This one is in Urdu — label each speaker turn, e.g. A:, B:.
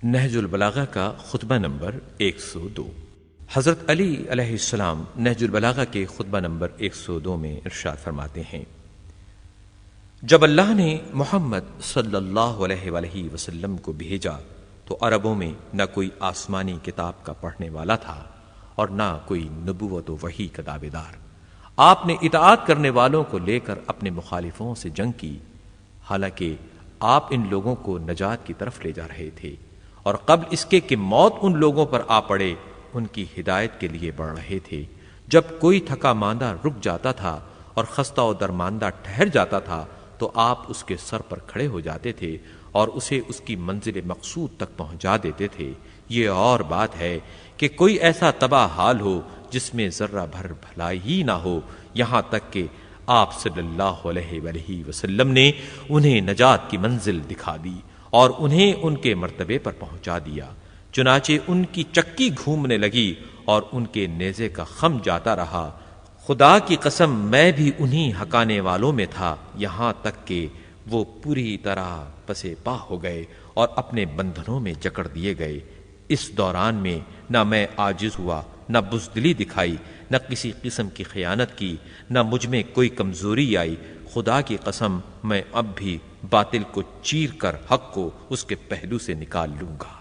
A: نہج البلاغہ کا خطبہ نمبر 102۔ حضرت علی علیہ السلام نہج البلاغہ کے خطبہ نمبر 102 میں ارشاد فرماتے ہیں، جب اللہ نے محمد صلی اللہ علیہ وآلہ وسلم کو بھیجا تو عربوں میں نہ کوئی آسمانی کتاب کا پڑھنے والا تھا اور نہ کوئی نبوت و وحی کا دعوے دار۔ آپ نے اطاعت کرنے والوں کو لے کر اپنے مخالفوں سے جنگ کی، حالانکہ آپ ان لوگوں کو نجات کی طرف لے جا رہے تھے، اور قبل اس کے کہ موت ان لوگوں پر آ پڑے ان کی ہدایت کے لیے بڑھ رہے تھے۔ جب کوئی تھکا ماندہ رک جاتا تھا اور خستہ و درماندہ ٹھہر جاتا تھا تو آپ اس کے سر پر کھڑے ہو جاتے تھے اور اسے اس کی منزل مقصود تک پہنچا دیتے تھے۔ یہ اور بات ہے کہ کوئی ایسا تباہ حال ہو جس میں ذرہ بھر بھلائی ہی نہ ہو، یہاں تک کہ آپ صلی اللہ علیہ وآلہ وسلم نے انہیں نجات کی منزل دکھا دی اور انہیں ان کے مرتبے پر پہنچا دیا۔ چنانچہ ان کی چکی گھومنے لگی اور ان کے نیزے کا خم جاتا رہا۔ خدا کی قسم میں بھی انہی ہکانے والوں میں تھا، یہاں تک کہ وہ پوری طرح پسے پا ہو گئے اور اپنے بندھنوں میں جکڑ دیے گئے۔ اس دوران میں نہ میں عاجز ہوا، نہ بزدلی دکھائی، نہ کسی قسم کی خیانت کی، نہ مجھ میں کوئی کمزوری آئی۔ خدا کی قسم میں اب بھی باطل کو چیر کر حق کو اس کے پہلو سے نکال لوں گا۔